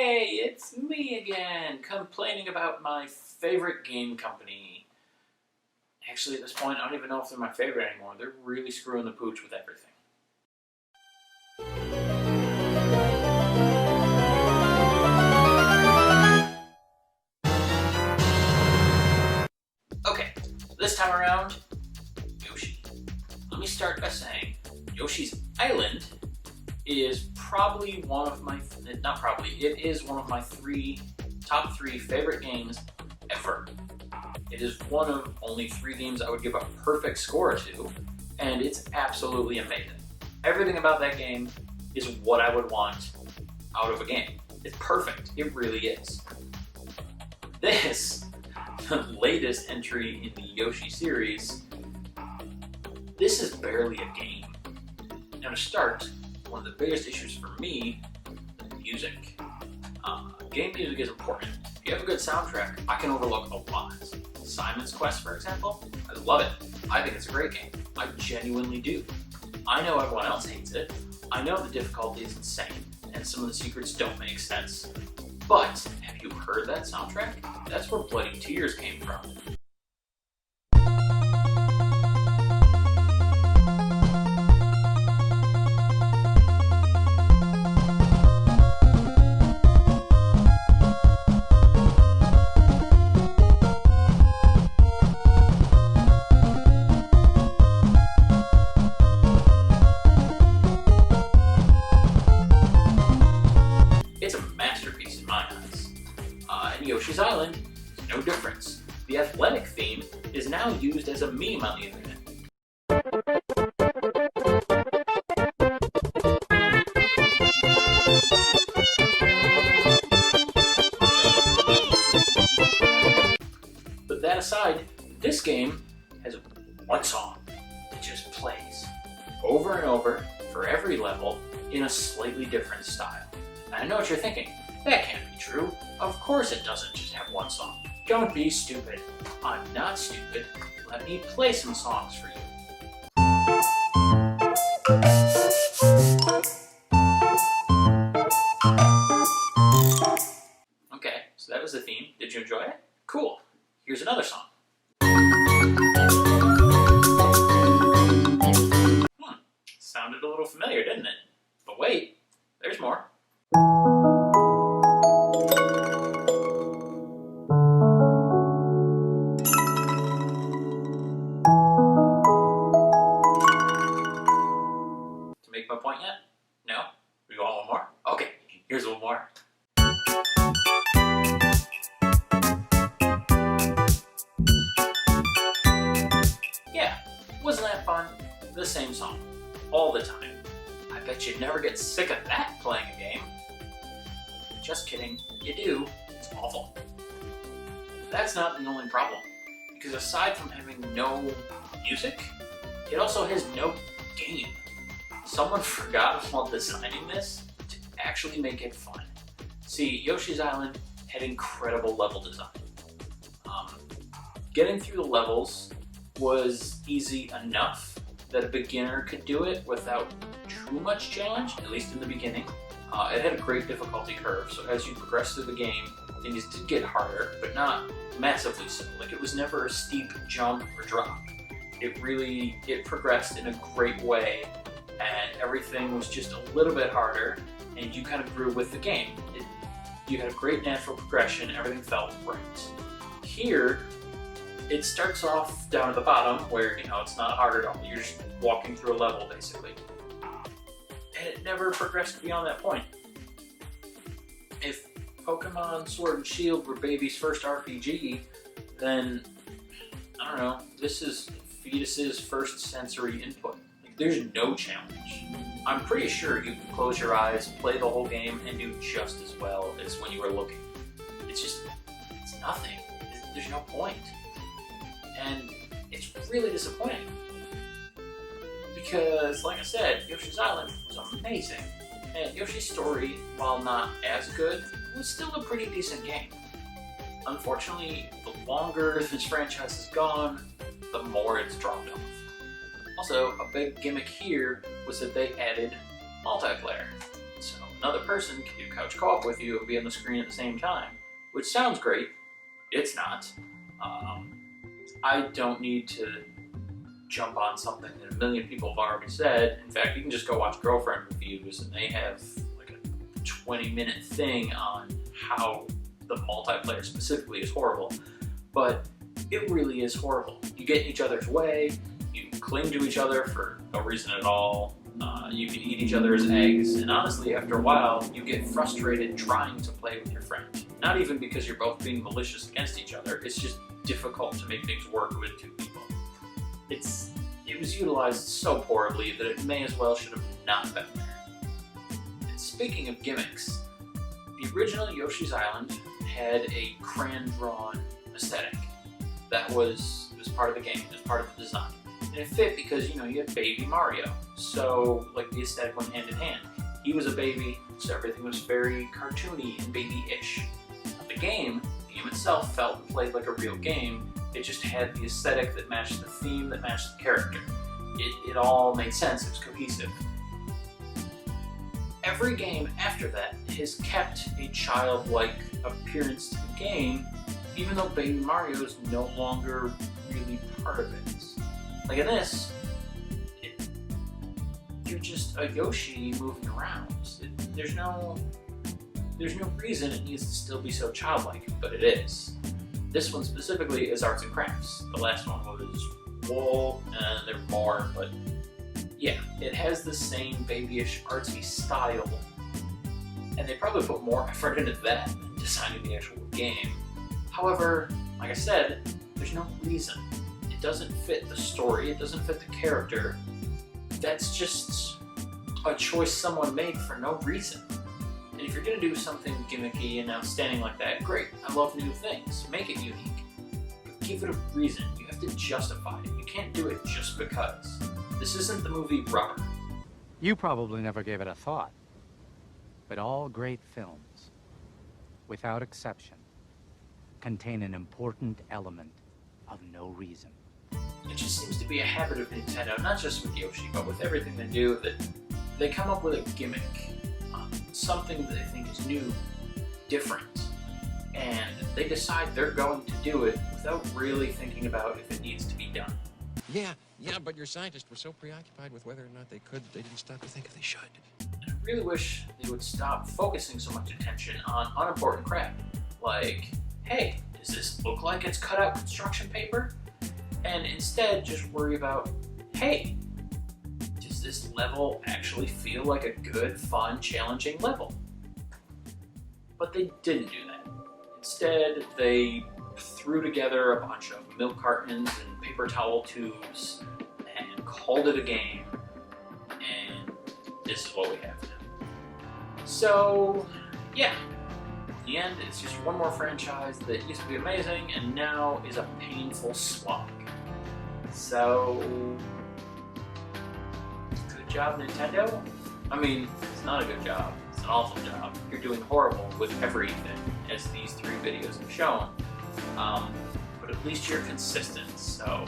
Hey, it's me again, complaining about my favorite game company. Actually, at this point, I don't even know if they're my favorite anymore. They're really screwing the pooch with everything. Okay, this time around, Yoshi. Let me start by saying Yoshi's Island is probably one of my, not probably, it is one of my top three favorite games ever. It is one of only 3 games I would give a perfect score to, and it's absolutely amazing. Everything about that game is what I would want out of a game. It's perfect, it really is. This, the latest entry in the Yoshi series, this is barely a game. Now to start, one of the biggest issues for me is music. Game music is important. If you have a good soundtrack, I can overlook a lot. Simon's Quest, for example, I love it. I think it's a great game. I genuinely do. I know everyone else hates it. I know the difficulty is insane, and some of the secrets don't make sense. But, have you heard that soundtrack? That's where Bloody Tears came from. Yoshi's Island is no difference. The athletic theme is now used as a meme on the internet. But that aside, this game has one song that just plays over and over for every level in a slightly different style. And I know what you're thinking. That can't be true. Of course it doesn't just have one song. Don't be stupid. I'm not stupid. Let me play some songs for you. Okay, so that was the theme. Did you enjoy it? Cool. Here's another song. Sounded a little familiar, didn't it? But wait, there's more. Make my point yet? No? We want one more? Okay, here's one more. Yeah, wasn't that fun? The same song, all the time. I bet you'd never get sick of that playing a game. Just kidding, you do. It's awful. That's not the only problem, because aside from having no music, it also has no game. Someone forgot while designing this to actually make it fun. See, Yoshi's Island had incredible level design. Getting through the levels was easy enough that a beginner could do it without too much challenge, at least in the beginning. It had a great difficulty curve, so as you progress through the game, things did get harder, but not massively so. Like, it was never a steep jump or drop. It progressed in a great way, and everything was just a little bit harder, and you kind of grew with the game. You had a great natural progression, everything felt right. Here, it starts off down at the bottom where, it's not hard at all. You're just walking through a level, basically. And it never progressed beyond that point. If Pokemon Sword and Shield were baby's first RPG, then, I don't know, this is fetus's first sensory input. There's no challenge. I'm pretty sure you can close your eyes, play the whole game, and do just as well as when you were looking. It's nothing. There's no point. And it's really disappointing. Because, like I said, Yoshi's Island was amazing. And Yoshi's Story, while not as good, was still a pretty decent game. Unfortunately, the longer this franchise has gone, the more it's dropped off. Also, a big gimmick here was that they added multiplayer. So another person can do couch co-op with you and be on the screen at the same time, which sounds great. It's not. I don't need to jump on something that a million people have already said. In fact, you can just go watch Girlfriend reviews, and they have like a 20-minute thing on how the multiplayer specifically is horrible. But it really is horrible. You get in each other's way, you cling to each other for no reason at all, you can eat each other's eggs, and honestly, after a while, you get frustrated trying to play with your friend. Not even because you're both being malicious against each other, it's just difficult to make things work with two people. It was utilized so poorly that it may as well should have not been there. And speaking of gimmicks, the original Yoshi's Island had a crayon-drawn aesthetic that was part of the game, it was part of the design. And it fit because, you had baby Mario, so like the aesthetic went hand in hand. He was a baby, so everything was very cartoony and baby-ish. The game itself felt and played like a real game. It just had the aesthetic that matched the theme, that matched the character. It all made sense, it was cohesive. Every game after that has kept a childlike appearance to the game, even though Baby Mario is no longer really part of it. Like in this, you're just a Yoshi moving around. There's no reason it needs to still be so childlike, but it is. This one specifically is arts and crafts. The last one was wool, and there were more, but yeah, it has the same babyish artsy style, and they probably put more effort into that than designing the actual game. However, like I said, there's no reason. It doesn't fit the story, it doesn't fit the character. That's just a choice someone made for no reason. And if you're gonna do something gimmicky and outstanding like that, great, I love new things, make it unique. But give it a reason, you have to justify it. You can't do it just because. This isn't the movie Rubber. You probably never gave it a thought, but all great films, without exception, contain an important element of no reason. It just seems to be a habit of Nintendo, not just with Yoshi, but with everything they do, that they come up with a gimmick, something that they think is new, different, and they decide they're going to do it without really thinking about if it needs to be done. Yeah, but your scientists were so preoccupied with whether or not they could, they didn't stop to think if they should. I really wish they would stop focusing so much attention on unimportant crap, like, hey, does this look like it's cut out construction paper? And instead just worry about, hey, does this level actually feel like a good, fun, challenging level? But they didn't do that. Instead, they threw together a bunch of milk cartons and paper towel tubes and called it a game, and this is what we have now. So, yeah. In the end, it's just one more franchise that used to be amazing and now is a painful slog. So, good job, Nintendo? I mean, it's not a good job, it's an awful job. You're doing horrible with everything, as these 3 videos have shown. But at least you're consistent, so